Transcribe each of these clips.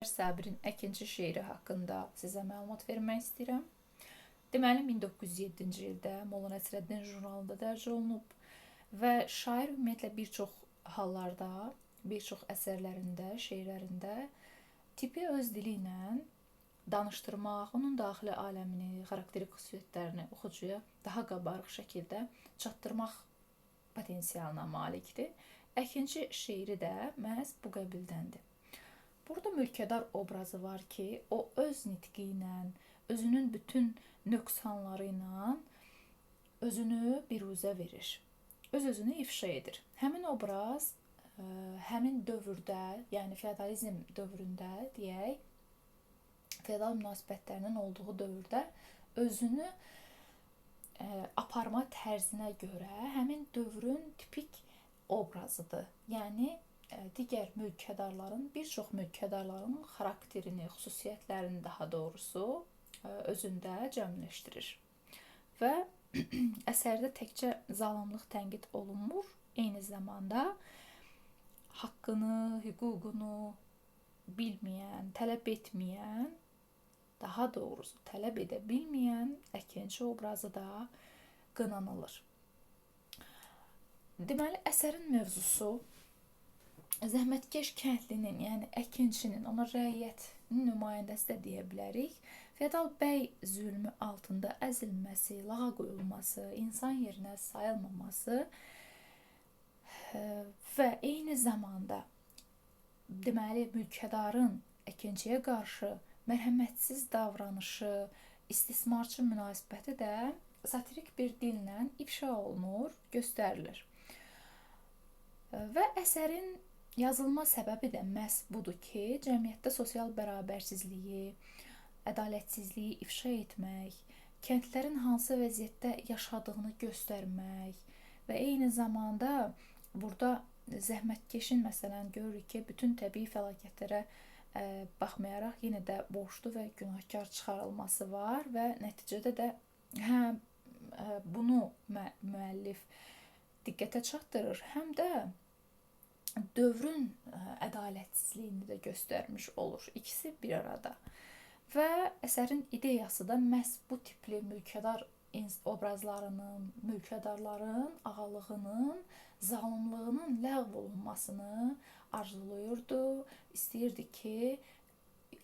Səbirin Əkinçi şeiri haqqında sizə məlumat vermək istəyirəm. Deməli, 1907-ci ildə Molla Nəsrəddin jurnalında dərc olunub və şair ümumiyyətlə bir çox hallarda, bir çox əsərlərində, şeirlərində tipi öz dili ilə danışdırmaq, onun daxili aləmini, xarakterik xüsusiyyətlərini oxucuya daha qabarıq şəkildə çatdırmaq potensialına malikdir. Əkinçi şeiri də məhz bu qəbildəndir. Burada mülkədar obrazı var ki, o öz nitqi ilə, özünün bütün nöqsanları ilə özünü biruzə verir. Öz-özünü ifşa edir. Həmin obraz həmin dövrdə, yəni feodalizm dövründə deyək, feodal münasibətlərinin olduğu dövrdə özünü aparma tərzinə görə həmin dövrün tipik obrazıdır. Yəni digər mülkədarların, bir çox mülkədarların xarakterini, xüsusiyyətlərini daha doğrusu özündə cəmləşdirir. Və əsərdə təkcə zalımlıq tənqid olunmur, eyni zamanda haqqını, hüququnu bilməyən, tələb etməyən, daha doğrusu tələb edə bilməyən Əkinçi obrazı da qınanılır. Deməli, əsərin mövzusu zəhmətkeş kəndlinin, yəni əkinçinin, ona rəiyyətin nümayəndəsi də deyə bilərik, feodal bəy zülmü altında əzilməsi, lağa qoyulması, insan yerinə sayılmaması və eyni zamanda deməli mülkədarın əkinçiyə qarşı mərhəmətsiz davranışı, istismarçı münasibəti də satirik bir dillə ifşa olunur, göstərilir. Və əsərin yazılma səbəbi də məhz budur ki, cəmiyyətdə sosial bərabərsizliyi, ədalətsizliyi ifşa etmək, kəndlərin hansı vəziyyətdə yaşadığını göstərmək və eyni zamanda burada zəhmətkeşin məsələn görürük ki, bütün təbii fəlakətlərə baxmayaraq yenə də borclu və günahkar çıxarılması var və nəticədə də həm bunu müəllif diqqətə çatdırır, həm də dövrün ədalətsizliyini də göstərmiş olur. İkisi bir arada. Və əsərin ideyası da məhz bu tipli mülkədar obrazlarının, mülkədarların ağalığının, zalımlığının ləğv olunmasını arzulayırdı. İstəyirdi ki,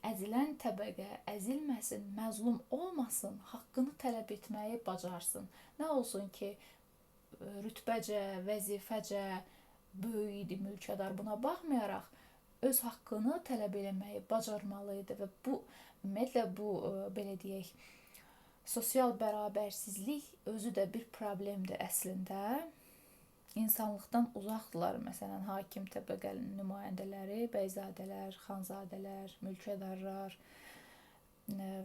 əzilən təbəqə əzilməsin, məzlum olmasın, haqqını tələb etməyi bacarsın. Nə olsun ki, rütbəcə, vəzifəcə böyük idi mülkədar, buna baxmayaraq öz haqqını tələb eləməyi bacarmalıydı və bu ümumiyyətlə bu belə deyək, sosial bərabərsizlik özü də bir problemdir əslində. İnsanlıqdan uzaqdılar, məsələn, hakim təbəqənin nümayəndələri, bəyzadələr, xanzadələr, mülkədarlar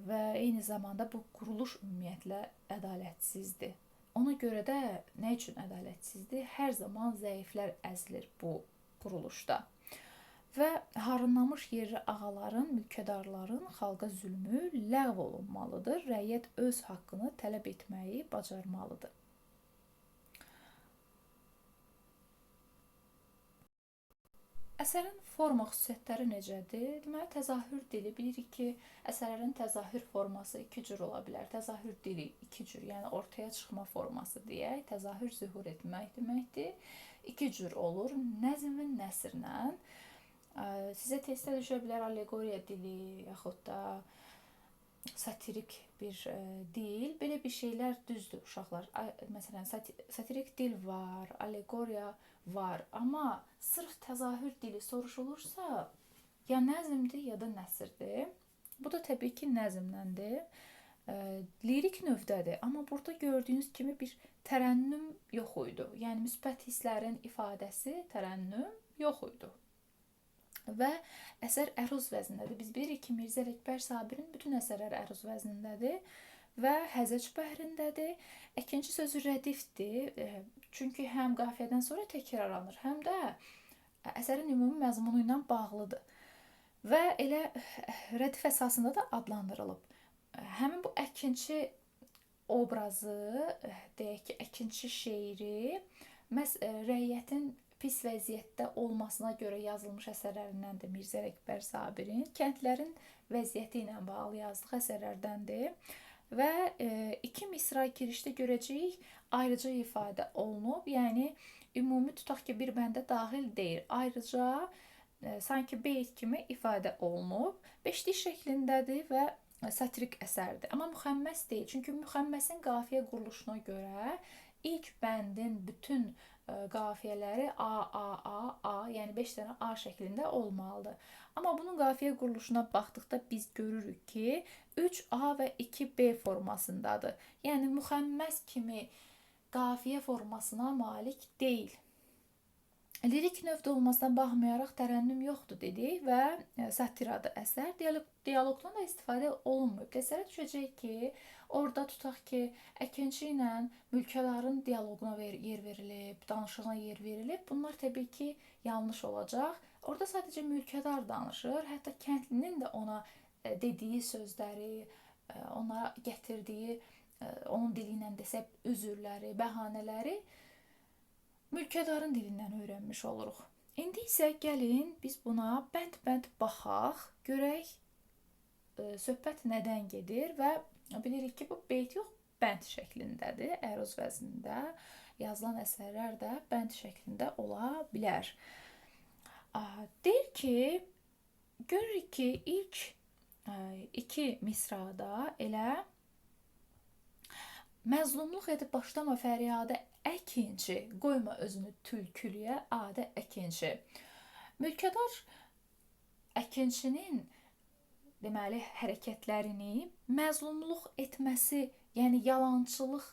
və eyni zamanda bu quruluş ümumiyyətlə ədalətsizdir. Ona görə də nə üçün ədalətsizdir? Hər zaman zəiflər əzilir bu quruluşda. Və harınlamış yerli ağaların, mülkədarların xalqa zülmü ləğv olunmalıdır. Rəiyyət öz haqqını tələb etməyi bacarmalıdır. Əsərin forma xüsusiyyətləri necədir? Deməli, təzahür dili, bilirik ki, əsərlərin təzahür forması iki cür ola bilər. Təzahür dili iki cür, yəni ortaya çıxma forması deyək, təzahür zühur etmək deməkdir. İki cür olur, nəzm və nəsrlə. Sizə testdə düşə bilər allegoriya dili, yaxud da satirik bir dil. Belə bir şeylər düzdür, uşaqlar. Məsələn, satirik dil var, allegoriya var, amma sırf təzahür dili soruşulursa, ya nəzmdir, ya da nəsrdir. Bu da təbii ki, nəzmləndir. Lirik növdədir, amma burada gördüyünüz kimi bir tərənnüm yox idi. Yəni, müsbət hisslərin ifadəsi, tərənnüm yox idi. Və əsər əruz vəznindədir. Biz bilirik ki, Mirzə Ələkbər Sabirin bütün əsərləri əruz vəznindədir və Həzəc bəhrindədir. Əkinçi sözü rədifdir, çünki həm qafiyədən sonra təkrarlanır, həm də əsərin ümumi məzmunu ilə bağlıdır və elə rədif əsasında da adlandırılıb. Həmin bu əkinçi obrazı, deyək ki, əkinçi şeiri məhz rəiyyətin pis vəziyyətdə olmasına görə yazılmış əsərlərindəndir Mirzə Ələkbər Sabirin. Kəndlərin vəziyyəti ilə bağlı yazdığı əsərlərdəndir. Və iki misra girişdə görəcəyik ayrıca ifadə olunub. Yəni ümumi tutaq ki, bir bəndə daxil deyil. Ayrıca sanki beyt kimi ifadə olunub. Beşlik şəklindədir və satirik əsərdir. Amma müxəmməs deyil. Çünki müxəmməsin qafiyə quruluşuna görə ilk bəndin bütün qafiyələri A, yəni 5 dənə A şəklində olmalıdır. Amma bunun qafiyə quruluşuna baxdıqda biz görürük ki, 3A və 2B formasındadır. Yəni müxəmməs kimi qafiyə formasına malik deyil. Lirik növdə olmasına baxmayaraq tərənnüm yoxdur dedik və satiradır əsər. Dialoqdan da istifadə olunmur. Nəzərə düşəcək ki, orada tutaq ki, əkinçi ilə mülkədarın dialoquna yer verilib, danışığına yer verilib. Bunlar təbii ki, yanlış olacaq. Orada sadəcə mülkədar danışır. Hətta kəndlinin də ona dediyi sözləri, ona gətirdiyi, onun dili ilə desək, üzürləri, bəhanələri mülkədarın dilindən öyrənmiş oluruq. İndi isə gəlin biz buna bənd-bənd baxaq, görək söhbət nədən gedir və bilirik ki, bu beyt yox, bənd şəklindədir. Əruz vəznində yazılan əsərlər də bənd şəklində ola bilər. Deyir ki, görürük ki, ilk iki misrada elə məzlumluq edib başlama fəryadə əkinçi, qoyma özünü tülkülüyə, adə əkinçi. Mülkədar əkinçinin deməli hərəkətlərini məzlumluq etməsi, yəni yalançılıq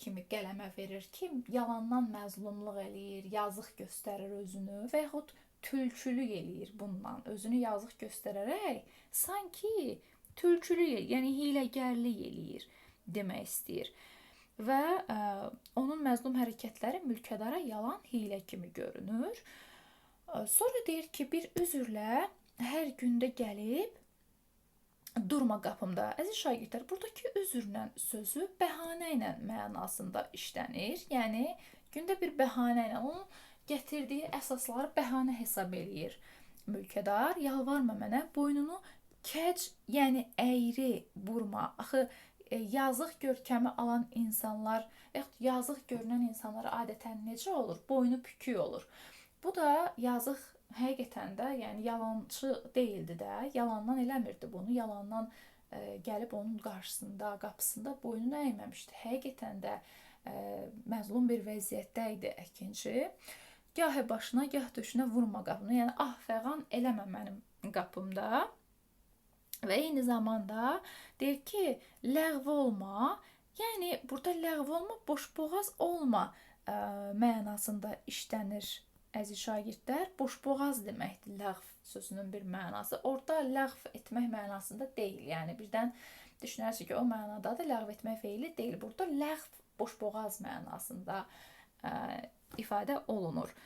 kimi qələmə verir ki, yalandan məzlumluq eləyir, yazıq göstərir özünü və yaxud tülkülük eləyir bundan, özünü yazıq göstərərək sanki tülkülük eləyir, yəni hiləgərlik eləyir demək istəyir. Və onun məzlum hərəkətləri mülkədara yalan, hiylə kimi görünür. Sonra deyir ki, bir üzrlə hər gündə gəlib durma qapımda. Əziz şagirdlər, buradakı üzrlə sözü bəhanə ilə mənasında işlənir. Yəni gündə bir bəhanə ilə onun gətirdiyi əsasları bəhanə hesab eləyir. Mülkədar, yalvarma mənə, boynunu kəc, yəni əyri vurma. Axı yazıq görkəmi alan insanlar, yaxud yazıq görünən insanlar adətən necə olur? Boynu pükük olur. Bu da yazıq həqiqətən də, yəni yalançı deyildi də, yalandan eləmirdi bunu, yalandan gəlib onun qarşısında, qapısında boynunu əyməmişdi. Həqiqətən də məzlum bir vəziyyətdə idi əkinçi. Gah başına, gah döşünə vurma qapını, yəni fəğan eləmə mənim qapımda. Və eyni zamanda deyir ki, ləğv olma, yəni burada ləğv olma, boşboğaz olma mənasında işlənir əziz şagirdlər. Boşboğaz deməkdir ləğv sözünün bir mənası. Orada ləğv etmək mənasında deyil. Yəni birdən düşünərsiniz ki, o mənada da ləğv etmək feili deyil. Burada ləğv boşboğaz mənasında ifadə olunur.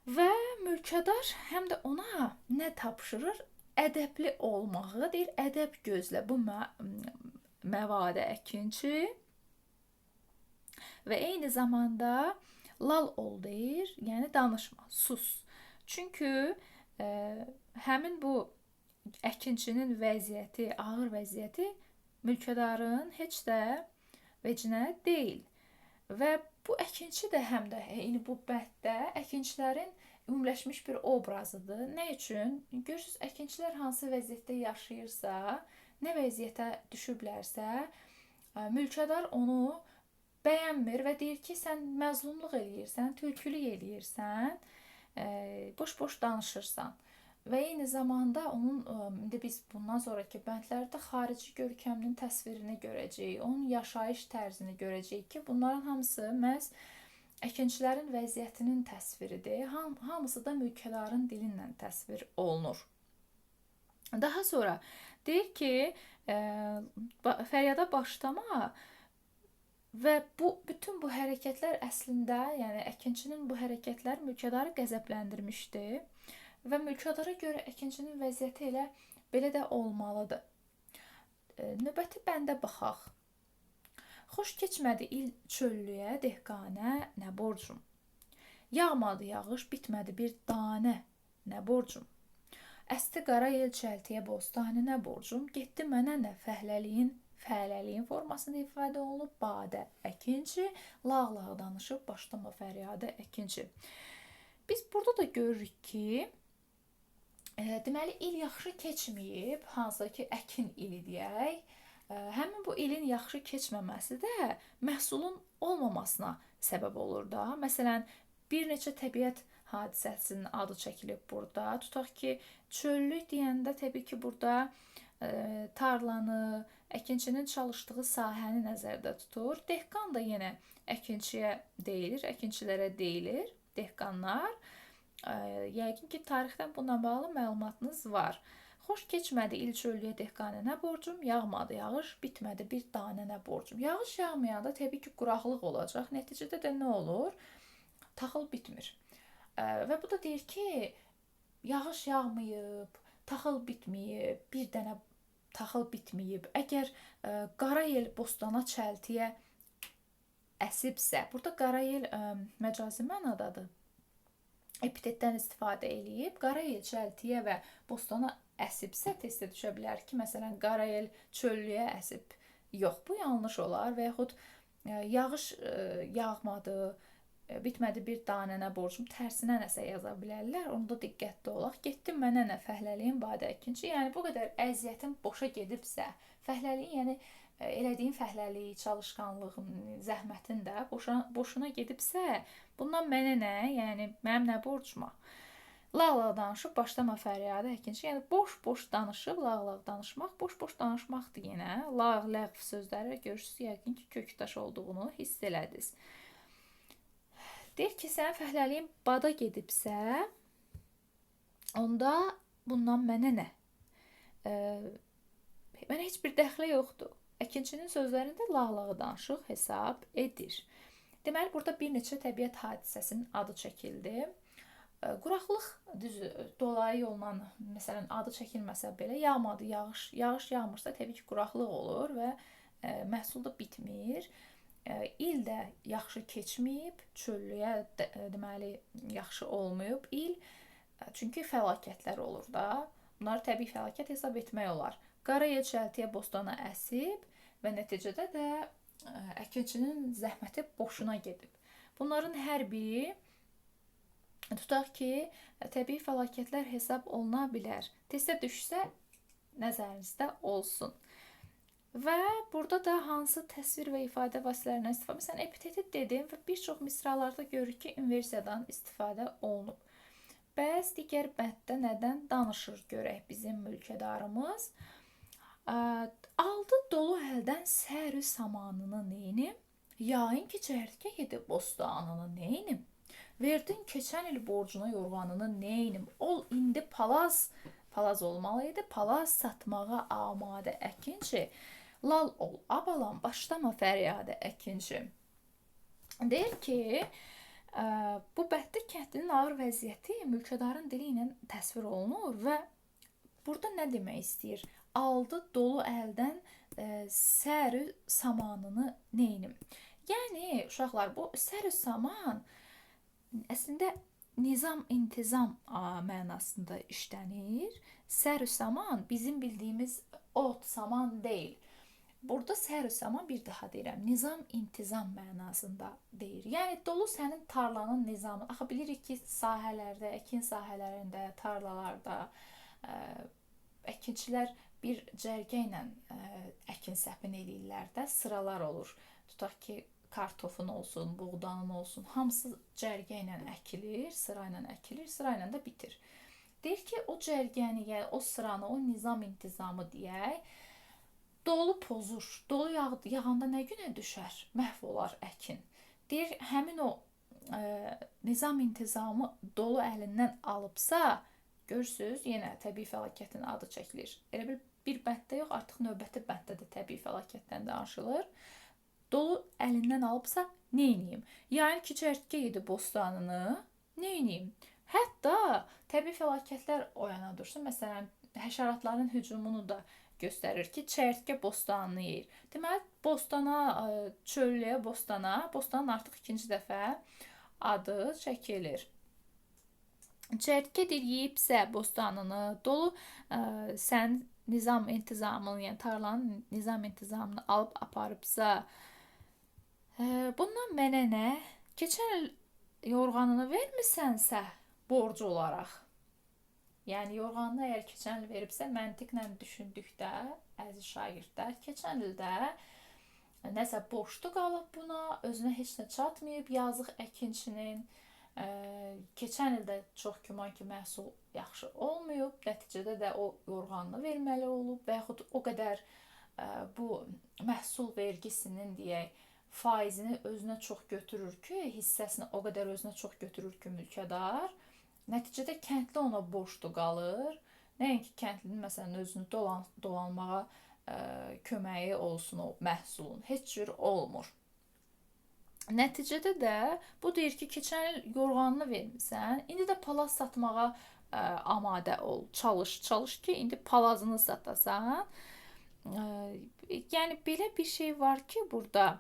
Və mülkədar həm də ona nə tapşırır? Ədəbli olmağı deyir, ədəb gözlə bu məvadə əkinçi və eyni zamanda lal ol deyir, yəni danışma, sus. Çünki həmin bu əkinçinin vəziyyəti, ağır vəziyyəti mülkədarın heç də vecinə deyil. Və bu əkinçi də həm də eyni bu bənddə əkinçilərin ümumiləşmiş bir obrazıdır. Nə üçün? Görürsünüz, əkinçilər hansı vəziyyətdə yaşayırsa, nə vəziyyətə düşüblərsə, mülkədar onu bəyənmir və deyir ki, sən məzlumluq eləyirsən, tülkülük eləyirsən, boş-boş danışırsan. Və eyni zamanda onun, indi biz bundan sonraki bəndlərdə xarici görkəminin təsvirini görəcəyik, onun yaşayış tərzini görəcəyik ki, bunların hamısı məhz əkinçilərin vəziyyətinin təsviridir. Hamısı da mülkədarın dili ilə təsvir olunur. Daha sonra deyir ki, fəryada başlama və bütün bu hərəkətlər əslində, yəni əkinçinin bu hərəkətlər mülkədarı qəzəbləndirmişdi və mülkədara görə əkinçinin vəziyyəti elə belə də olmalıdır. Növbəti bəndə baxaq. Xoş keçmədi il çöllüyə, dehqanə nə borcum. Yağmadı yağış, bitmədi bir danə, nə borcum? Əsti qara yel çəltiyə bostanı, nə borcum? Getdi mənə nə fəhləliyin formasında ifadə olunub badə əkinçi, lağ-lağ danışıb başlama fəryadə əkinçi. Biz burada da görürük ki, deməli il yaxşı keçməyib, hansı ki əkin ili deyək. Həmin bu ilin yaxşı keçməməsi də məhsulun olmamasına səbəb olur da. Məsələn, bir neçə təbiət hadisəsinin adı çəkilib burada. Tutaq ki, çöllük deyəndə təbii ki, burada tarlanı, əkinçinin çalışdığı sahəni nəzərdə tutur. Dehqan da yenə əkinçiyə deyilir, əkinçilərə deyilir, dehqanlar. Yəqin ki, tarixdən bununla bağlı məlumatınız var. Xoş keçmədi il çöllüyə dehqanə, nə borcum? Yağmadı yağış, bitmədi bir danə, nə borcum? Yağış yağmayanda təbii ki, quraqlıq olacaq. Nəticədə də nə olur? Taxıl bitmir. Və bu da deyir ki, yağış yağmayıb, taxıl bitməyib, bir dənə taxıl bitməyib. Əgər qara yel bostana çəltiyə əsibsə, burada qara yel məcazi mənadadır. Epitetdən istifadə eləyib, qara yel çəltiyə və bostana əsibsə, testə düşə bilər ki, məsələn, qara yel çöllüyə əsib. Yox, bu yanlış olar və yaxud yağış yağmadı, bitmədi bir danə, nə borcum, tərsinə nəsə yaza bilərlər. Onda diqqətli olaq. Getdi mənə nə fəhləliyin badə əkinçi. Yəni bu qədər əziyyətin boşa gedibsə, fəhləliyin, yəni elədiyin fəhləlik, çalışqanlığın, zəhmətin də boşuna gedibsə, bundan mənə nə? Yəni mənim nə borcuma? Lağ-lağ danışıb başlama fəryadə əkinçi. Yəni boş-boş danışıb lağ-lağ danışmaq, boş-boş danışmaqdır yenə. Lağ-lağ sözləri görürsüz, yəqin ki, kökdaş olduğunu hiss elədiniz. Deyir ki, sənin fəhləliyin bada gedibsə, onda bundan mənə nə? Mənə heç bir dəxli yoxdur. Əkinçinin sözlərində lağlağı danışıq hesab edir. Deməli, burada bir neçə təbiət hadisəsinin adı çəkildi. Quraqlıq dolayı yolla, məsələn, adı çəkilməsə belə, yağmadı yağış, yağış yağmırsa təbii ki, quraqlıq olur və məhsul da bitmir. İl də yaxşı keçməyib, çöllüyə deməli yaxşı olmayıb il. Çünki fəlakətlər olur da. Bunları təbii fəlakət hesab etmək olar. Qara yel çəltiyə bostana əsib və nəticədə də əkinçinin zəhməti boşuna gedib. Bunların hər biri tutaq ki, təbii fəlakətlər hesab oluna bilər. Testə düşsə nəzərinizdə olsun. Və burada da hansı təsvir və ifadə vasitələrindən istifadə? Məsələn, epiteti dedim və bir çox misralarda görürük ki, inversiyadan istifadə olunub. Bəs digər bənddə nədən danışır görək bizim mülkədarımız? Aldı dolu əldən sərü samanını neynim? Yayın ki, çərtkə gedib bostanını neynim? Verdin keçən il borcuna yorğanını neynim? Ol indi palaz olmalıydı, palaz satmağa amadə əkinçi. Lal ol, abalan, başlama fəryadə əkinçi. Deyir ki, bu bənddə kəndlinin ağır vəziyyəti mülkədarın dili ilə təsvir olunur və burada nə demək istəyir? Aldı dolu əldən sərü samanını neynim? Yəni, uşaqlar, bu sərü saman əslində nizam, intizam mənasında işlənir. Sərü saman bizim bildiyimiz ot, saman deyil. Burada sərü saman, bir daha deyirəm, nizam, intizam mənasında deyir. Yəni, dolu sənin tarlanın nizamı. Axı, bilirik ki, sahələrdə, əkin sahələrində, tarlalarda əkinçilər bir cərgə ilə əkin səpin eləyirlər də, sıralar olur. Tutaq ki, kartofun olsun, buğdanın olsun, hamısı cərgə ilə əkilir, sıra ilə da bitir. Deyir ki, o cərgəni, yəni o sıranı, o nizam intizamı deyək, dolu pozur, dolu yağanda nə günə düşər? Məhv olar əkin. Deyir, həmin o nizam intizamı dolu əlindən alıbsa, görürsünüz, yenə təbii fəlakətin adı çəkilir. Elə bir bənddə yox, artıq növbəti bənddə də təbii fəlakətdən danışılır. Dolu əlindən alıbsa, neyniyim? Yəni ki, çərtkə yedi bostanını, neyniyim? Hətta təbii fəlakətlər oyana dursun. Məsələn, həşəratların hücumunu da göstərir ki, çərtkə bostanını yeyir. Deməli, bostana, çöllüyə bostana, bostanın artıq ikinci dəfə adı çəkilir. Çərtkə yeyibsə bostanını, dolu sən nizam intizamını, yəni tarlanın nizam intizamını alıb aparıbsa, bundan mənə nə? Keçən il yorğanını vermisənsə borc olaraq. Yəni yorğanını əgər keçən il veribsə, məntiqlə düşündükdə, əziz şagirdlər, keçən ildə nəsə borclu qalıb buna, özünə heç nə çatmayıb, yazıq əkinçinin. Keçən ildə çox güman ki, məhsul yaxşı olmayıb, nəticədə də o yorğanını verməli olub və yaxud o qədər bu məhsul vergisinin deyək, faizini özünə çox götürür ki, hissəsini o qədər özünə çox götürür ki, mülkədar. Nəticədə kəndli ona borclu qalır. Nəinki kəndlinin məsələn özünü dolanmağa köməyi olsun o məhsulun. Heç cür olmur. Nəticədə də bu deyir ki, keçən il yorğanını vermisən, indi də palaz satmağa amadə ol, çalış ki, indi palazını satasan. Yəni belə bir şey var ki, burada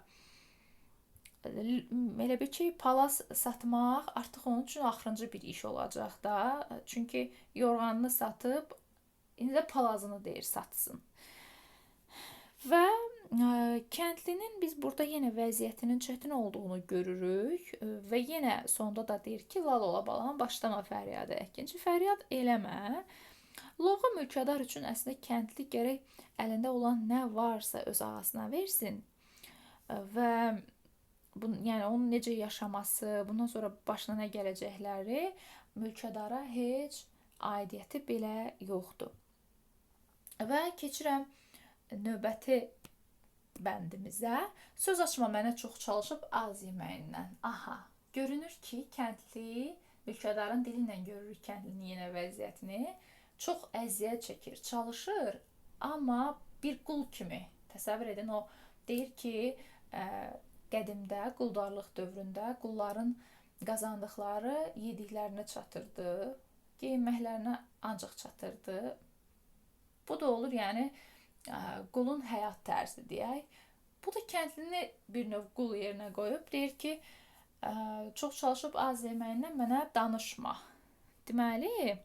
elə bir ki, palaz satmaq artıq onun üçün axırıncı bir iş olacaq da. Çünki yorğanını satıb, indi də palazını deyir satsın. Və kəndlinin biz burada yenə vəziyyətinin çətin olduğunu görürük və yenə sonda da deyir ki, lal ola balam, başlama fəryadı əkinçi, fəryad eləmə. Lovğa mülkədar üçün əslində kəndli gərək əlində olan nə varsa öz ağasına versin və yəni onun necə yaşaması, bundan sonra başına nə gələcəkləri mülkədara heç aidiyyəti belə yoxdur. Və keçirəm növbəti bəndimizə. Söz açma mənə çox çalışıb az yeməyindən. Aha, görünür ki, kəndli, mülkədarın dili ilə görürük kəndlinin yenə vəziyyətini. Çox əziyyət çəkir, çalışır, amma bir qul kimi. Təsəvvür edin, o deyir ki, qədimdə, quldarlıq dövründə qulların qazandıqları yediklərinə çatırdı, geyinməklərinə ancaq çatırdı. Bu da olur, yəni qulun həyat tərzi deyək. Bu da kəndlini bir növ qul yerinə qoyub, deyir ki, çox çalışıb az yeməyindən mənə danışma. Deməli,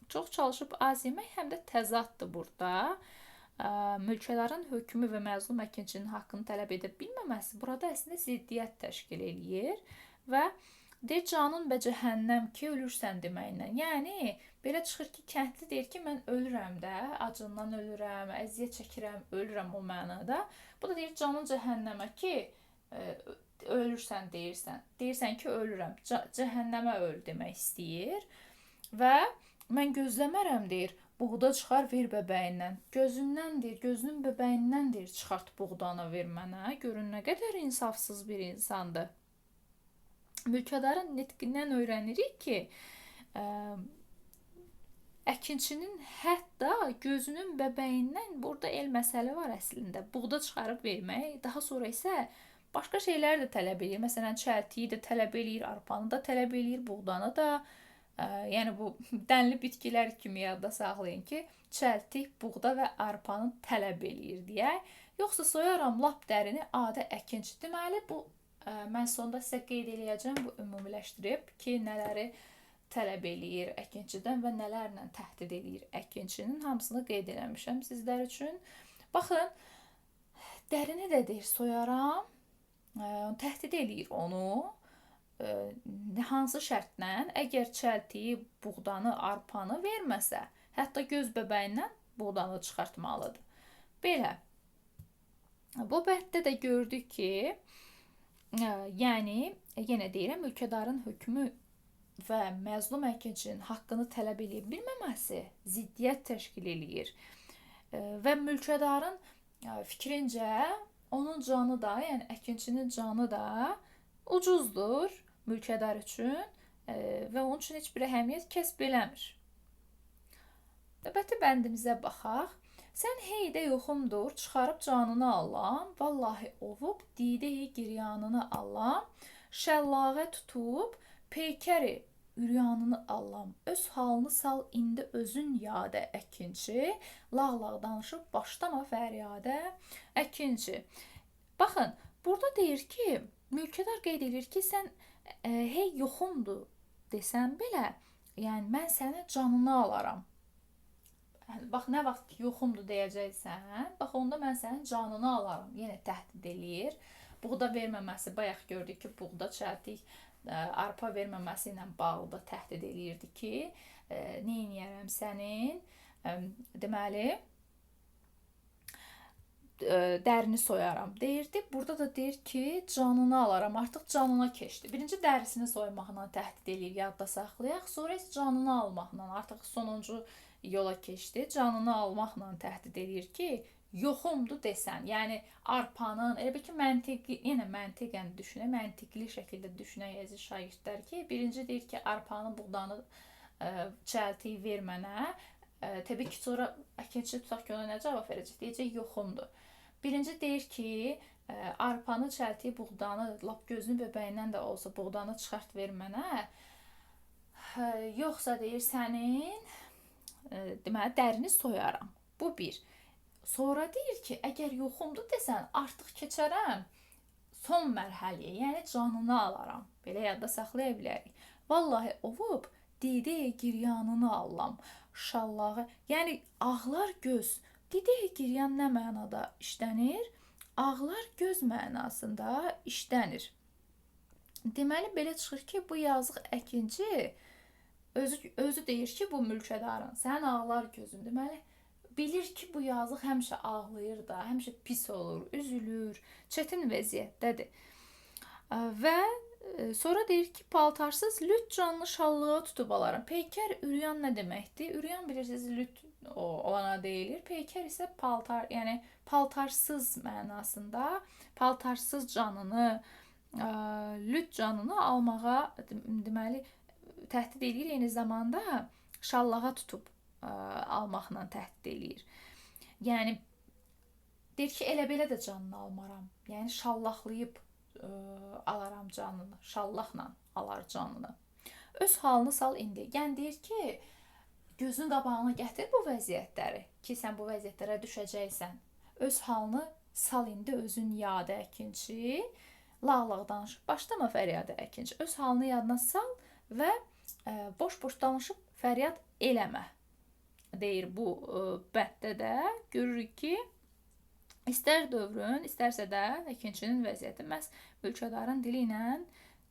çox çalışıb az yemək həm də təzaddır burada. Mülkədarın hökmü və məzlum əkinçinin haqqını tələb edə bilməməsi burada əslində ziddiyyət təşkil eləyir və deyir canın bə cəhənnəm ki, ölürsən deməklə. Yəni belə çıxır ki, kəndli deyir ki, mən ölürəm də, acından ölürəm, əziyyət çəkirəm, ölürəm o mənada. Bu da deyir canın cəhənnəmə ki, ölürsən deyirsən. Deyirsən ki, ölürəm, cəhənnəmə öl demək istəyir. Və mən gözləmərəm deyir, buğda çıxar ver bəbəyindən. Gözündən deyir, gözünün bəbəyindən deyir, çıxart buğdanı ver mənə. Görün nə qədər insafsız bir insandır. Mülkədarın nitqindən öyrənirik ki, əkinçinin hətta gözünün bəbəyindən burada el məsələ var əslində. Buğda çıxarıb vermək, daha sonra isə başqa şeylər də tələb edir. Məsələn, çəltiyi də tələb edir, arpanı da tələb edir, buğdanı da. Yəni bu dənli bitkilər kimi yadda saxlayın ki, çəltik, buğda və arpanı tələb edir deyək. Yoxsa soyaram lap dərini adi əkinçi. Deməli bu mən sonda sizə qeyd eləyəcəm, bu ümumiləşdirib ki, nələri tələb eləyir əkinçidən və nələrlə təhdid eləyir əkinçinin, hamısını qeyd eləmişəm sizlər üçün. Baxın, dərini də deyir soyaram, təhdid eləyir onu. Hansı şərtlə? Əgər çəltiyi, buğdanı, arpanı verməsə, hətta göz bəbəyindən buğdanı çıxartmalıdır. Belə. Bu bənddə də gördük ki, yəni, yenə deyirəm, mülkədarın hökmü və məzlum əkinçinin haqqını tələb edə bilməməsi ziddiyyət təşkil eləyir. Və mülkədarın fikrincə onun canı da, yəni əkinçinin canı da ucuzdur mülkədar üçün və onun üçün heç bir əhəmiyyət kəsb eləmir. Növbəti bəndimizə baxaq. Sən heydə yoxumdur, çıxarıb canını alam, vallahi ovub, dideyi giryanını alam, şəllağə tutub, peykəri üryanını alam, öz halını sal indi özün yadə əkinçi, lağ-lağ danışıb başlama fəryadə əkinçi. Baxın, burada deyir ki, mülkədar qeyd edir ki, sən Hey yoxumdur desən belə, yəni mən sənin canını alaram. Bax nə vaxt ki, yoxumdur deyəcəksən, bax onda mən sənin canını alaram. Yenə təhdid eləyir. Buğda verməməsi, bayaq gördük ki, buğda çəltik arpa verməməsi ilə bağlı da təhdid eləyirdi ki, nə edərəm sənin deməli dərini soyaram deyirdi. Burada da deyir ki, canını alaram. Artıq canına keçdi. Birinci dərisini soymaqla təhdid eləyir, yadda saxlayaq. Sonra isə canını almaqla artıq sonuncu yola keçdi. Canını almaqla təhdid eləyir ki, yoxumdur desən. Yəni arpanın, elə bil ki, məntiqi, yenə məntiqən düşünək, məntiqli şəkildə düşünək əziz şagirdlər ki, birinci deyir ki, arpanın, buğdanı çəltiyi ver mənə. Təbii ki, sonra əkinçi tutaq ki, ona nə cavab verəcək? Deyəcək yoxumdur. Birinci deyir ki, arpanı, çəltiyi, buğdanı, lap gözünün bəbəyindən də olsa buğdanı çıxart ver mənə. Yoxsa deyir sənin deməli dərini soyaram. Bu bir. Sonra deyir ki, əgər yoxumdur desən, artıq keçərəm son mərhələyə, yəni canını alaram. Belə yadda saxlaya bilərik. Vallahi ovub dideyə giryanını allam. Şallağı, yəni ağlar göz. Dideyə giryan nə mənada işlənir? Ağlar göz mənasında işlənir. Deməli belə çıxır ki, bu yazıq əkinçi özü deyir ki, bu mülkədarın sənin ağlar gözün. Deməli bilir ki, bu yazıq həmişə ağlayır da, həmişə pis olur, üzülür, çətin vəziyyətdədir. Və sonra deyir ki, paltarsız lüt canlı şallığa tutub alaram. Peykər, üryan nə deməkdir? Üryan bilirsiniz, lüt olana deyilir. Peykər isə paltar, yəni paltarsız mənasında, paltarsız canını, lüt canını almağa deməli təhdid eləyir, eyni zamanda şallağa tutub almaqla təhdid eləyir. Yəni deyir ki, elə belə də canını almaram. Yəni şallaqlayıb alaram canını, şallaqla alar canını. Öz halını sal indi. Yəni deyir ki, gözün qabağına gətir bu vəziyyətləri ki, sən bu vəziyyətlərə düşəcəksən. Öz halını sal indi özün yadə əkinçi. Lağlaq danışıb başlama fəryadə əkinçi. Öz halını yadına sal və boş-boş danışıb fəryad eləmə. Deyir bu bənddə də görürük ki, İstər dövrün, istərsə də əkinçinin vəziyyəti məhz mülkədarın dili ilə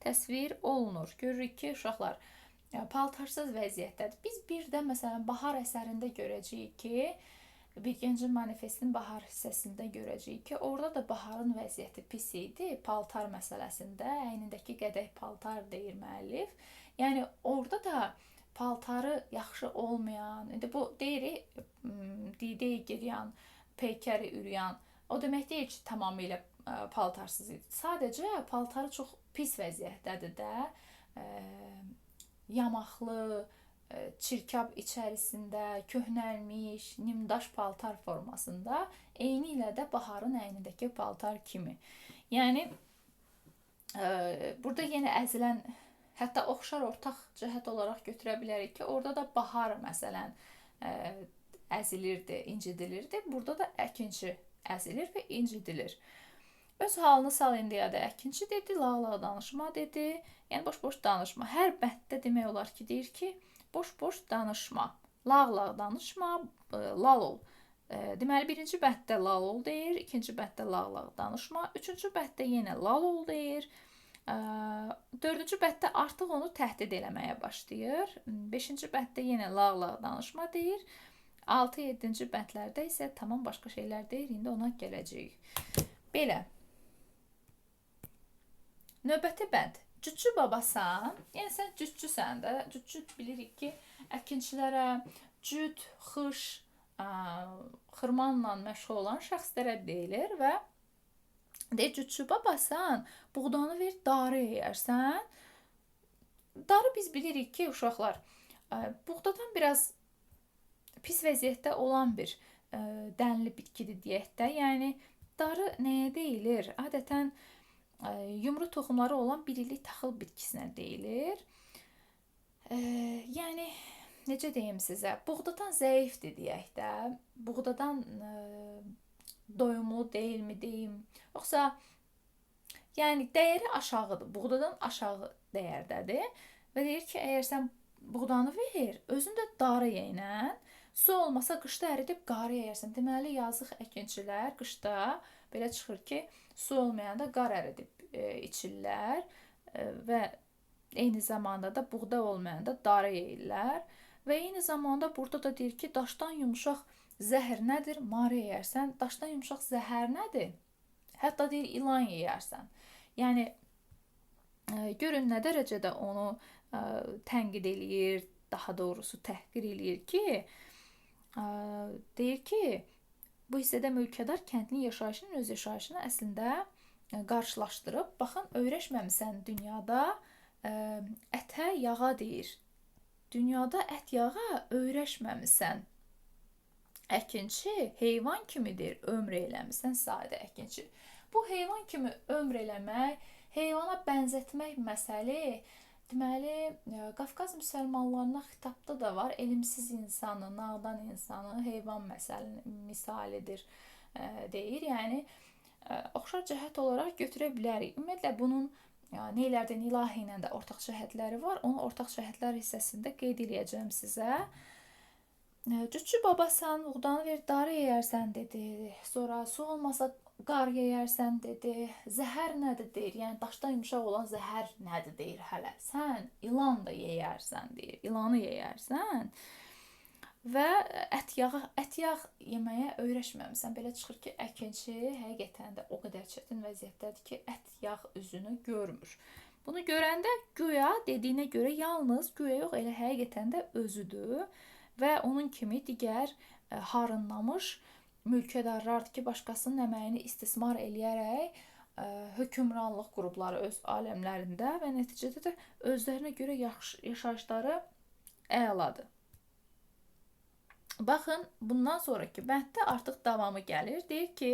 təsvir olunur. Görürük ki, uşaqlar paltarsız vəziyyətdədir. Biz bir də məsələn Bahar əsərində görəcəyik ki, Bilgencin manifestinin Bahar hissəsində görəcəyik ki, orada da Baharın vəziyyəti pis idi. Paltar məsələsində əynindəki qədək paltar deyir müəllif. Yəni orada da paltarı yaxşı olmayan, indi bu deyirik dideyə giryan, peykəri üryan. O demək deyil ki, tamamilə paltarsız idi. Sadəcə paltarı çox pis vəziyyətdədir də. Yamaqlı, çirkab içərisində, köhnəlmiş, nimdaş paltar formasında, eyni ilə də Baharın əynindəki paltar kimi. Yəni burada yenə əzilən, hətta oxşar ortaq cəhət olaraq götürə bilərik ki, orada da Bahar məsələn əzilirdi, incidilirdi. Burada da əkinçi əzilir və incidilir. Öz halını sal indi yadə əkinçi dedi, lağlaq danışma dedi. Yəni boş-boş danışma. Hər bənddə demək olar ki, deyir ki, boş-boş danışma. Lağlaq danışma, lal ol. Deməli birinci bənddə lal ol deyir, ikinci bənddə lağlaq danışma, üçüncü bənddə yenə lal ol deyir. Dördüncü bənddə artıq onu təhdid eləməyə başlayır. Beşinci bənddə yenə lağlaq danışma deyir. 6-7-ci bəndlərdə isə tamam başqa şeylər deyir. İndi ona gələcəyik. Belə. Növbəti bənd. Cütçü babasan. Yəni sən cütçüsən də. Cütçü bilirik ki, əkinçilərə cüt, xış, xırmanla məşğul olan şəxslərə deyilir və deyir, cütçü babasan, buğdanı ver, darı yeyərsən. Darı biz bilirik ki, uşaqlar, buğdadan biraz pis vəziyyətdə olan bir dənli bitkidir deyək də. Yəni darı nəyə deyilir? Adətən yumru toxumları olan bir illik taxıl bitkisinə deyilir. Yəni necə deyim sizə? Buğdadan zəifdir deyək də. Buğdadan doyumlu deyilmi deyim? Yoxsa Yəni dəyəri aşağıdır, buğdadan aşağı dəyərdədir və deyir ki, əgər sən buğdanı ver, özün də darı yeyən, su olmasa qışda əridib qarı yeyərsən. Deməli, yazıq əkinçilər qışda belə çıxır ki, su olmayanda qar əridib içirlər və eyni zamanda da buğda olmayanda darı yeyirlər. Və eyni zamanda burada da deyir ki, daşdan yumşaq zəhər nədir? Marı yeyərsən. Daşdan yumşaq zəhər nədir? Hətta deyir, ilan yeyərsən. Yəni görün nə dərəcədə onu tənqid eləyir, daha doğrusu təhqir eləyir ki, deyir ki, bu hissədə mülkədar kəndli yaşayışının öz yaşayışını əslində qarşılaşdırıb. Baxın, öyrəşməmisən dünyada ətə, yağa deyir. Dünyada ət, yağa öyrəşməmisən. Əkinçi heyvan kimidir, ömr eləmisən sadə əkinçi. Bu heyvan kimi ömr eləmək, heyvana bənzətmək məsələ, deməli, Qafqaz müsəlmanlarına xitabda da var. Elmsiz insanı, nadan insanı heyvan misalidir deyir. Yəni, oxşar cəhət olaraq götürə bilərik. Ümumiyyətlə, bunun neylərdən ilahi ilə də ortaq cəhətləri var. Onu ortaq cəhətlər hissəsində qeyd edəcəm sizə. Cütçü babasan, buğdanı ver, darı yeyərsən dedi. Sonra su olmasa qar yeyərsən dedi. Zəhər nədir deyir. Yəni daşdan yumşaq olan zəhər nədir deyir hələ. Sən ilan da yeyərsən deyir. İlanı yeyərsən. Və ət yağ yeməyə öyrəşməmisən. Belə çıxır ki, əkinçi həqiqətən də o qədər çətin vəziyyətdədir ki, ət yağ üzünü görmür. Bunu görəndə güya dediyinə görə yalnız güya yox, elə həqiqətən də özüdür. Və onun kimi digər harınlamış mülkədarlardır ki, başqasının əməyini istismar eləyərək hökmranlıq qrupları öz aləmlərində və nəticədə də özlərinə görə yaşayışları əladır. Baxın, bundan sonraki bənddə artıq davamı gəlir. Deyir ki,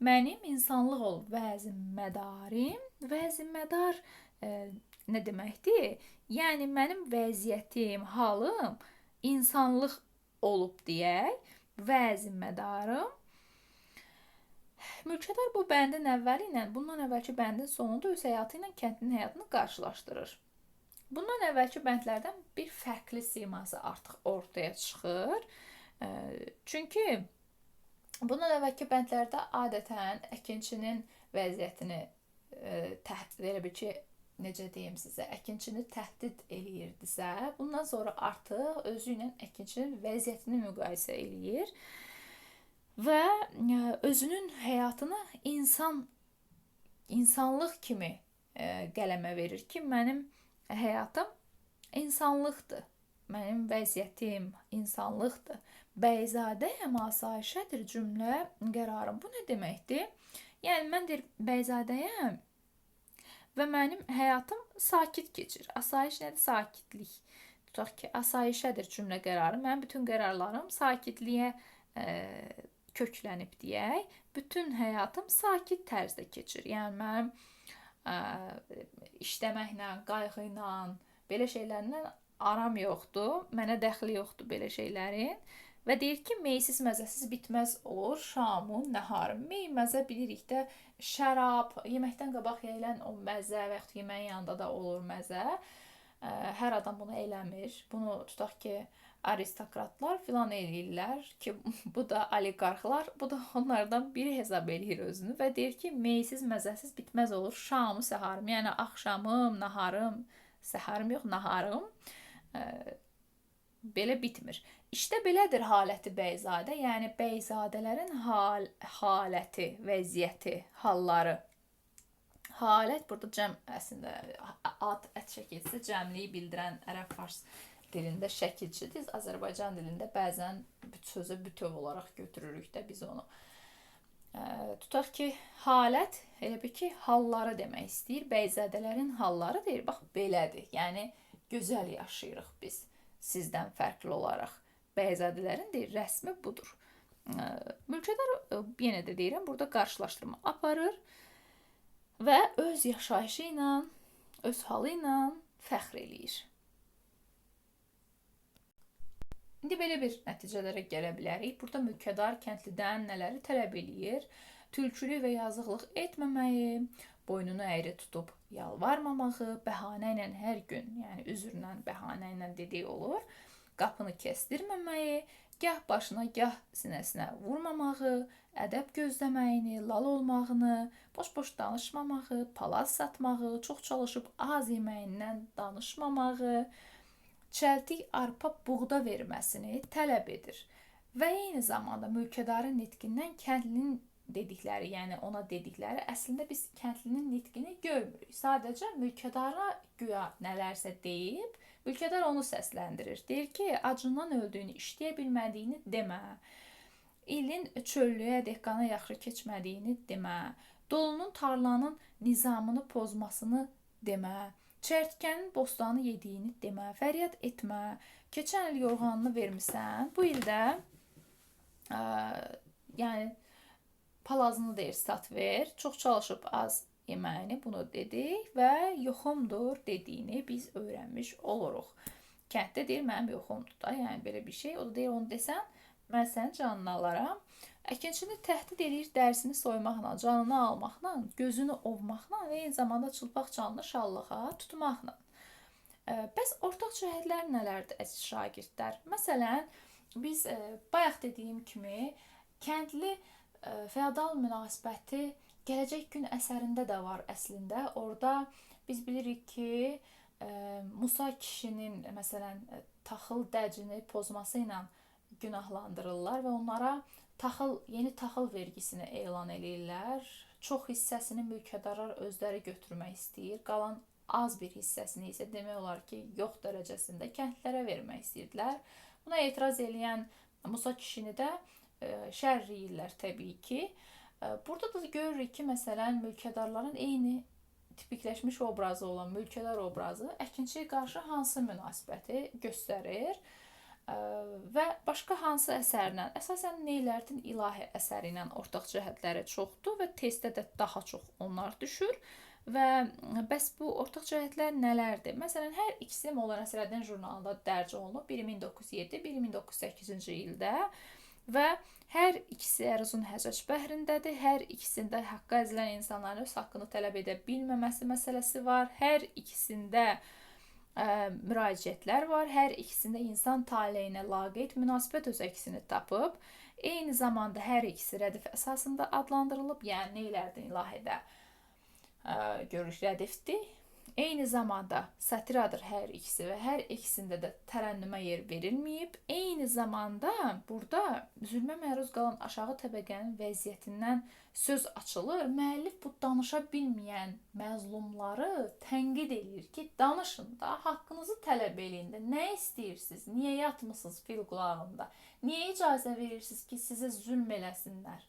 mənim insanlıq ol vəzimmədarim. Vəzimmədar nə deməkdir? Yəni, mənim vəziyyətim, halım insanlıq olub deyək, vəzimmədarım. Mülkədar bu bəndin əvvəli ilə, bundan əvvəlki bəndin sonunda öz həyatı ilə kəndin həyatını qarşılaşdırır. Bundan əvvəlki bəndlərdən bir fərqli siması artıq ortaya çıxır. Çünki bundan əvvəlki bəndlərdə adətən əkinçinin vəziyyətini elə bil ki, necə deyim sizə, əkinçini təhdid eləyirdisə, bundan sonra artıq özü ilə əkinçinin vəziyyətini müqayisə eləyir və özünün həyatını insanlıq kimi qələmə verir ki, mənim həyatım insanlıqdır, mənim vəziyyətim insanlıqdır. Bəyzadəyəm, asayişədir cümlə qərarım. Bu nə deməkdir? Yəni, mən deyir, bəyzadəyəm və mənim həyatım sakit keçir. Asayiş nədir? Sakitlik. Tutaq ki, asayişədir cümlə qərarı. Mənim bütün qərarlarım sakitliyə köklənib deyək. Bütün həyatım sakit tərzdə keçir. Yəni, mənim işləməklə, qayğı ilə, belə şeylərlə aram yoxdur. Mənə dəxli yoxdur belə şeylərin. Və deyir ki, meysiz məzəsiz bitməz olur şamın, nəharın. Mey məzə bilirik də şərab, yeməkdən qabaq yeyilən o məzə və yaxud yeməyin yanında da olur məzə. Hər adam bunu eləmir. Bunu tutaq ki, aristokratlar filan eləyirlər ki, bu da oliqarxlar, bu da onlardan biri hesab eləyir özünü və deyir ki, meysiz məzəsiz bitməz olur şamı, səharım. Yəni axşamım, naharım, səharım yox, naharım belə bitmir. İşte belədir haləti bəyzadə, yəni bəyzadələrin haləti, vəziyyəti, halları. Halət burada cəm əslində ad, ət şəkilçisi cəmliyi bildirən ərəb-fars dilində şəkilçidir. Azərbaycan dilində bəzən sözə bütöv olaraq götürürük də biz onu. Tutaq ki, halət elə bir ki, halları demək istəyir. Bəyzadələrin halları deyir, bax belədir. Yəni gözəl yaşayırıq biz sizdən fərqli olaraq. Bəyzadələrin deyir, rəsmi budur. Mülkədar yenə də deyirəm, burada qarşılaşdırma aparır və öz yaşayışı ilə, öz halı ilə fəxr eləyir. İndi belə bir nəticələrə gələ bilərik. Burada mülkədar kəndlidən nələri tələb eləyir? Tülkülük və yazıqlıq etməməyi, boynunu əyri tutub yalvarmamağı, bəhanə ilə hər gün, yəni üzrlə, bəhanə ilə dediyi olur, qapını kəsdirməməyi, gah başına, gah sinəsinə vurmamağı, ədəb gözləməyini, lal olmağını, boş-boş danışmamağı, palaz satmağı, çox çalışıb az yeməyindən danışmamağı, çəltik, arpa, buğda verməsini tələb edir. Və eyni zamanda mülkədarın nitqindən kəndlinin dedikləri, yəni ona dedikləri, əslində biz kəndlinin nitqini görmürük. Sadəcə mülkədara güya nələrsə deyib, mülkədar onu səsləndirir. Deyir ki, acından öldüyünü, işləyə bilmədiyini demə. İlin çöllüyə, dehqana yaxşı keçmədiyini demə. Dolunun tarlanın nizamını pozmasını demə. Çərtkənin bostanı yediyini demə. Fəryad etmə. Keçən il yorğanını vermisən, bu ildə yəni palazını deyir sat ver. Çox çalışıb az yeməyini bunu dedik və yoxumdur dediyini biz öyrənmiş oluruq. Kənddə deyir mənim yoxumdur da, yəni belə bir şey. O da deyir onu desən mən sənin canını alaram. Əkinçini təhdid edir dərsini soymaqla, canını almaqla, gözünü ovmaqla və eyni zamanda çılpaq canını şallığa tutmaqla. Bəs ortaq cəhətlər nələrdir əziz şagirdlər? Məsələn, biz bayaq dediyim kimi kəndli feodal münasibəti Gələcək Gün əsərində də var əslində. Orada biz bilirik ki, Musa kişinin məsələn taxıl dəcini pozması ilə günahlandırırlar və onlara yeni taxıl vergisini elan edirlər. Çox hissəsini mülkədarlar özləri götürmək istəyir. Qalan az bir hissəsini isə demək olar ki, yox dərəcəsində kəndlərə vermək istəyirdilər. Buna etiraz edən Musa kişini də şərləyirlər təbii ki. Burada da görürük ki, məsələn, mülkədarların eyni tipikləşmiş obrazı olan mülkədar obrazı əkinçiyə qarşı hansı münasibəti göstərir və başqa hansı əsərlə, əsasən Neylərdin İlahi əsəri ilə ortaq cəhətləri çoxdur və testdə də daha çox onlar düşür. Və bəs bu ortaq cəhətlər nələrdir? Məsələn, hər ikisi Molla Nəsrəddin jurnalında dərc olunub, biri 1907, biri 1908-ci ildə və hər ikisi Əruzun Həcəc bəhrindədir. Hər ikisində haqqa əzilən insanların öz haqqını tələb edə bilməməsi məsələsi var. Hər ikisində müraciətlər var. Hər ikisində insan taleyinə laqeyd münasibət öz əksini tapıb. Eyni zamanda hər ikisi rədif əsasında adlandırılıb. Yəni Neylərdin İlahidə görülüş rədifdir. Eyni zamanda satiradır hər ikisi və hər ikisində də tərənnümə yer verilməyib. Eyni zamanda burada zülmə məruz qalan aşağı təbəqənin vəziyyətindən söz açılır. Müəllif bu danışa bilməyən məzlumları tənqid edir ki, danışın da, haqqınızı tələb eləyin də. Nə istəyirsiniz? Niyə yatmısınız fil qulağında? Niyə icazə verirsiniz ki, sizə zülm eləsinlər?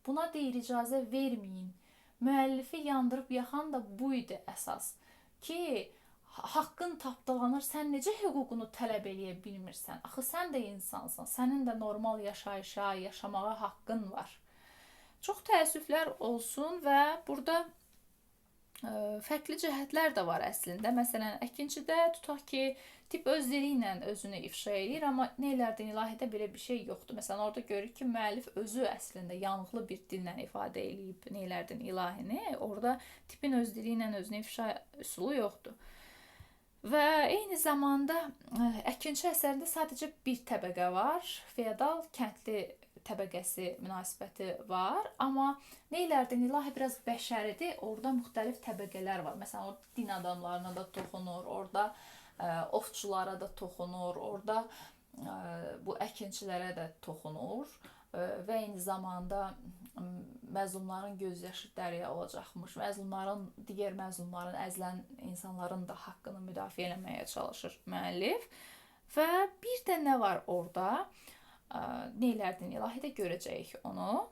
Buna deyir, icazə verməyin. Müəllifi yandırıb yaxan da bu idi əsas. Ki, haqqın tapdalanır, sən necə hüququnu tələb eləyə bilmirsən? Axı, sən də insansan, sənin də normal yaşayışa, yaşamağa haqqın var. Çox təəssüflər olsun və burada fərqli cəhətlər də var əslində. Məsələn, əkinçidə tutaq ki, tip öz dili ilə özünü ifşa edir, amma Neylərdin İlahidə belə bir şey yoxdur. Məsələn, orada görürük ki, müəllif özü əslində yanıqlı bir dillə ifadə edib Neylərdin İlahini. Orada tipin öz dili ilə özünü ifşa üsulu yoxdur. Və eyni zamanda əkinçi əsərində sadəcə bir təbəqə var. Feodal, kəndli təbəqəsi münasibəti var. Amma Neylərdin İlahi biraz bəşəridir. Orada müxtəlif təbəqələr var. Məsələn, orada din adamlarına da toxunur. Orada ovçulara da toxunur. Orada bu əkinçilərə də toxunur. Və eyni zamanda məzlumların gözyaşı dərya olacaqmış. Digər məzlumların, əzilən insanların da haqqını müdafiə eləməyə çalışır müəllif. Və bir də nə var orada? Neylərdin İlahidə görəcəyik onu.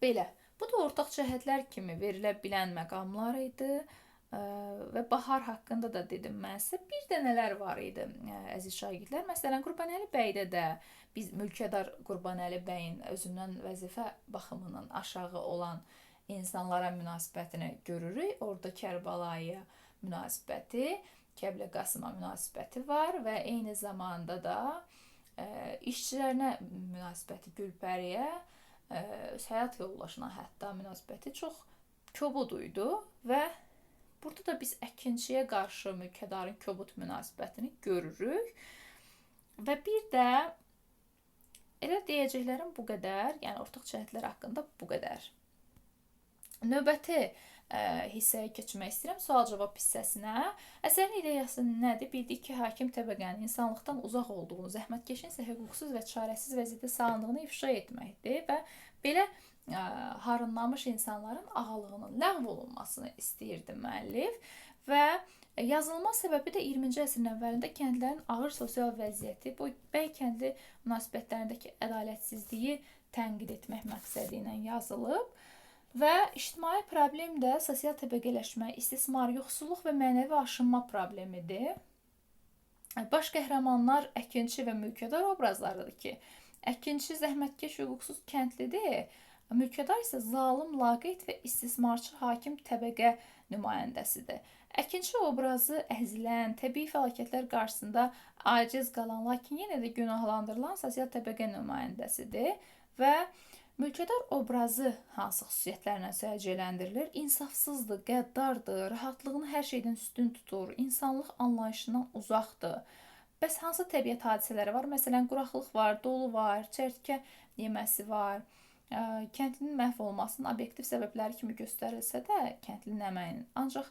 Belə. Bu da ortaq cəhətlər kimi verilə bilən məqamlar idi. Və Bahar haqqında da dedim mən sizə. Bir də nələr var idi əziz şagirdlər? Məsələn, Qurbanəli bəydə də biz mülkədar Qurbanəli bəyin özündən vəzifə baxımından aşağı olan insanlara münasibətini görürük. Orada Kərbalaya münasibəti, Kəblə Qasıma münasibəti var və eyni zamanda da işçilərinə münasibəti, Gülpəriyə, həyat yoldaşına hətta münasibəti çox kobud idi və burada da biz əkinçiyə qarşı mülkədarın kobud münasibətini görürük. Və bir də elə deyəcəklərim bu qədər, yəni ortaq cəhətlər haqqında bu qədər. Növbəti hissəyə keçmək istəyirəm, sual-cavab hissəsinə. Əsərin ideyası nədir? Bildik ki, hakim təbəqənin insanlıqdan uzaq olduğunu, zəhmətkeşin isə hüquqsuz və çarəsiz vəziyyətdə salındığını ifşa etməkdir və belə harınlamış insanların ağalığının ləğv olunmasını istəyirdi müəllif və yazılma səbəbi də 20-ci əsrin əvvəlində kəndlərin ağır sosial vəziyyəti, bu bəy kəndli münasibətlərindəki ədalətsizliyi tənqid etmək məqsədi ilə yazılıb. Və ictimai problem də sosial təbəqələşmə, istismar, yoxsulluq və mənəvi aşınma problemidir. Baş qəhrəmanlar əkinçi və mülkədar obrazlarıdır ki, əkinçi zəhmətkeş hüquqsuz kəndlidir, mülkədar isə zalım, laqeyd və istismarçı hakim təbəqə nümayəndəsidir. Əkinçi obrazı əzilən, təbii fəlakətlər qarşısında aciz qalan, lakin yenə də günahlandırılan sosial təbəqə nümayəndəsidir və mülkədar obrazı hansı xüsusiyyətlərlə səciyyələndirilir? İnsafsızdır, qəddardır, rahatlığını hər şeydən üstün tutur, insanlıq anlayışından uzaqdır. Bəs hansı təbiət hadisələri var? Məsələn, quraqlıq var, dolu var, çərtkə yeməsi var. Kəndlinin məhv olmasının obyektiv səbəbləri kimi göstərilsə də, kəndlinin əməyinin, ancaq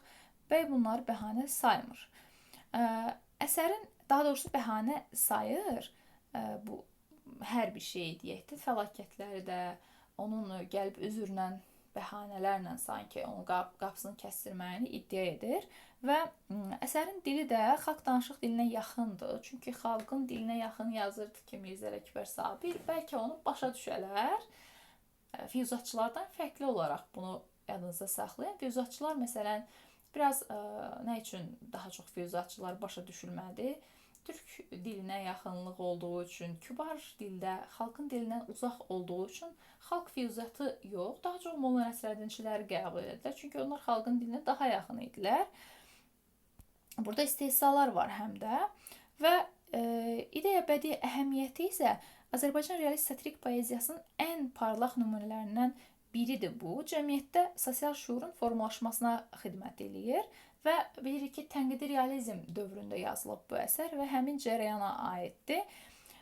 bəy bunları bəhanə saymır. Əsərin, daha doğrusu bəhanə sayır, bu hər bir şey deyək də, fəlakətləri də, onun gəlib üzrlə, bəhanələrlə sanki onun qapısını kəsdirməyini iddia edir və əsərin dili də xalq danışıq dilinə yaxındır. Çünki xalqın dilinə yaxın yazırdı ki, Mirzə Ələkbər Sabir, bəlkə onu başa düşələr. Füyuzatçılardan fərqli olaraq bunu yadınızda saxlayın. Füyuzatçılar məsələn biraz nə üçün daha çox füyuzatçılar başa düşülmədi? Türk dilinə yaxınlıq olduğu üçün, kübar dildə, xalqın dilindən uzaq olduğu üçün xalq füyuzatı yox, daha çox Molla Nəsrəddinçiləri qəbul edilər. Çünki onlar xalqın dilinə daha yaxın idilər. Burada istehzalar var həm də və ideya bədii əhəmiyyəti isə Azərbaycan realist satirik poeziyasının ən parlaq nümunələrindən biridir bu. Cəmiyyətdə sosial şuurun formalaşmasına xidmət eləyir və bilirik ki, tənqidi realizm dövründə yazılıb bu əsər və həmin cərəyana aiddir.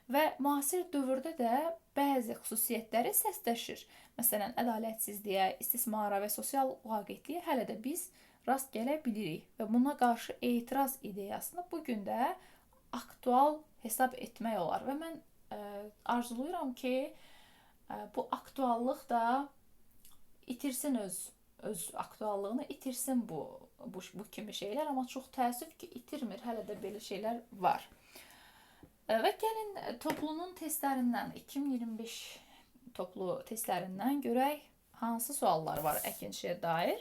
Və müasir dövrdə də bəzi xüsusiyyətləri səsləşir. Məsələn, ədalətsizliyə, istismara və sosial laqeydliyə hələ də biz rast gələ bilirik və buna qarşı etiraz ideyasını bugün də aktual hesab etmək olar və mən arzulayıram ki, bu aktuallıq da itirsin öz aktuallığını, itirsin bu kimi şeylər, amma çox təəssüf ki, itirmir, hələ də belə şeylər var. Və gəlin toplunun testlərindən, 2025 toplu testlərindən görək hansı suallar var əkinçiyə dair.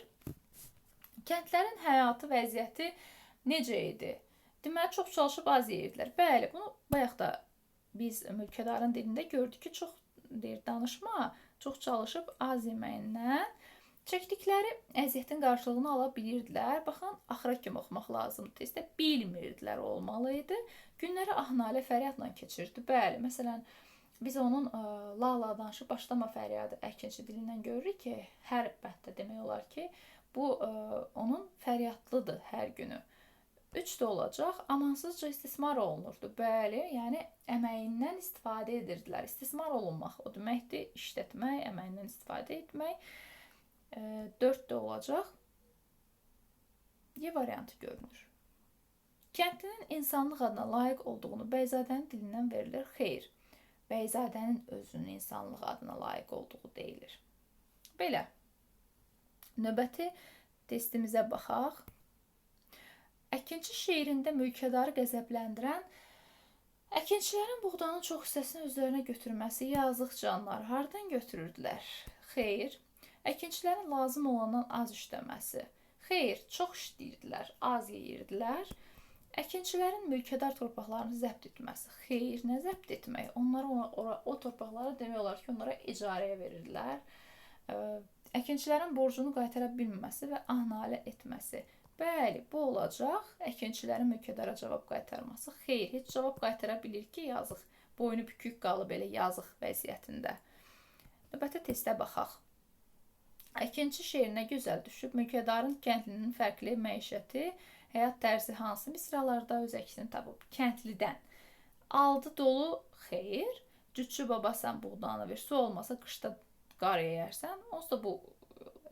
Kəndlərin həyatı vəziyyəti necə idi? Deməli, çox çalışıb az yeyirdilər. Bəli, bunu bayaq da biz mülkədarın dilində gördük ki, çox deyir danışma, çox çalışıb az yeməyindən çəkdikləri əziyyətin qarşılığını ala bilirdilər. Baxın, axıra kimi oxumaq lazımdır. Testdə bilmirdilər olmalıydı. Günləri ah-nalə fəryadla keçirdi. Bəli, məsələn, biz onun la danışıb başlama fəryadı əkinçi dilindən görürük ki, hər bənddə demək olar ki, bu onun fəryadlıdır hər günü. 3 də olacaq, amansızca istismar olunurdu. Bəli, yəni əməyindən istifadə edirdilər. İstismar olunmaq o deməkdir, işlətmək, əməyindən istifadə etmək. 4 də olacaq. Y variantı görünür. Kəndlinin insanlıq adına layiq olduğunu Bəyzadənin dilindən verilir. Xeyr, Bəyzadənin özünün insanlıq adına layiq olduğu deyilir. Belə. Növbəti testimizə baxaq. Əkinçi şeirində mülkədarı qəzəbləndirən əkinçilərin buğdanın çox hissəsini özlərinə götürməsi. Yazıq canlar, hardan götürürdülər? Xeyr, əkinçilərin lazım olandan az işləməsi. Xeyr, çox işləyirdilər, az yeyirdilər. Əkinçilərin mülkədar torpaqlarını zəbt etməsi. Xeyr, nə zəbt etmək? Onlar o torpaqları demək olar ki, onlara icarəyə verirdilər. Əkinçilərin borcunu qaytara bilməməsi və ah-nalə etməsi. Bəli, bu olacaq. Əkinçilərin mülkədara cavab qaytarması. Xeyr, heç cavab qaytara bilir ki, yazıq. Boynu bükük qalıb elə yazıq vəziyyətində. Növbəti testə baxaq. İkinci şeirinə gözəl düşüb, mülkədarın kəndlinin fərqli məişəti, həyat tərzi hansı misralarda öz əksini tapıb. Kəndlidən aldı dolu xeyir, cütçü babasan buğdanı ver, su olmasa qışda qar yeyərsən. Onsuz da bu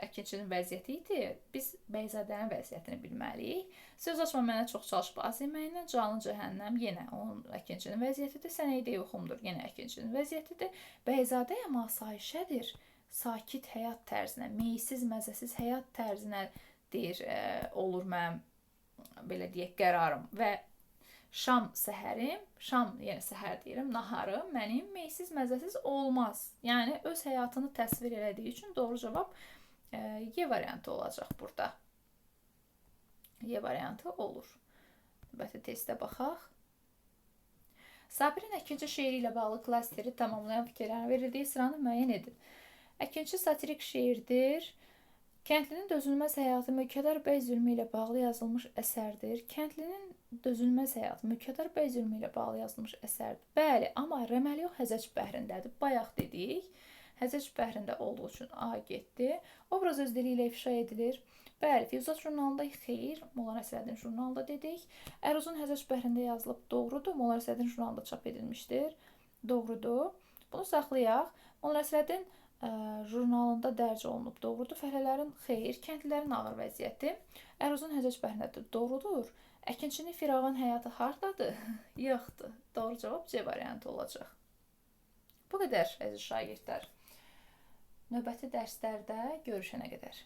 əkinçinin vəziyyəti idi. Biz bəyzadənin vəziyyətini bilməliyik. Söz açma mənə çox çalışıb az yeməyindən, canın cəhənnəm yenə onun əkinçinin vəziyyətidir. Sənə də yoxumdur, yenə əkinçinin vəziyyətidir. Bəyzadəyəm asayişədir. Sakit həyat tərzinə, meysiz, məzəsiz həyat tərzinə deyir, olur mənim belə deyək qərarım və şam səhərim, şam yenə səhər deyirəm, naharım mənim meysiz, məzəsiz olmaz. Yəni öz həyatını təsvir elədiyi üçün doğru cavab Y variantı olacaq burada. Y variantı olur. Növbəti testə baxaq. Sabirin əkinçi şeiri ilə bağlı klasteri tamamlayan fikirlərin verildiyi sıranı müəyyən edin. Əkinçi satirik şeirdir. Kəndlinin dözülməz həyatı mülkədar bəy zülmü ilə bağlı yazılmış əsərdir. Kəndlinin dözülməz həyatı mülkədar bəy zülmü ilə bağlı yazılmış əsərdir. Bəli, amma Rəməli yox Həzəc bəhrindədir. Bayaq dedik. Həzəc bəhrində olduğu üçün A getdi. Obraz öz dili ilə ifşa edilir. Bəli, Füyuzat jurnalında xeyir, Molla Nəsrəddin jurnalında dedik. Əruzun Həzəc bəhrində yazılıb, doğrudur. Molla Nəsrəddin jurnalında çap edilmişdir. Doğrudur. Bunu saxlayaq. Molla Nəsrəddin jurnalında dərc olunub, doğrudur. Fəhlələrin xeyir, kəndlilərin ağır vəziyyəti. Əruzun Həzəc bəhrindədir, doğrudur. Əkinçinin firağın həyatı hardadır? Yoxdur. Doğru cavab C variantı olacaq. Bu qədər əziz şagirdlər. Növbəti dərslərdə görüşənə qədər.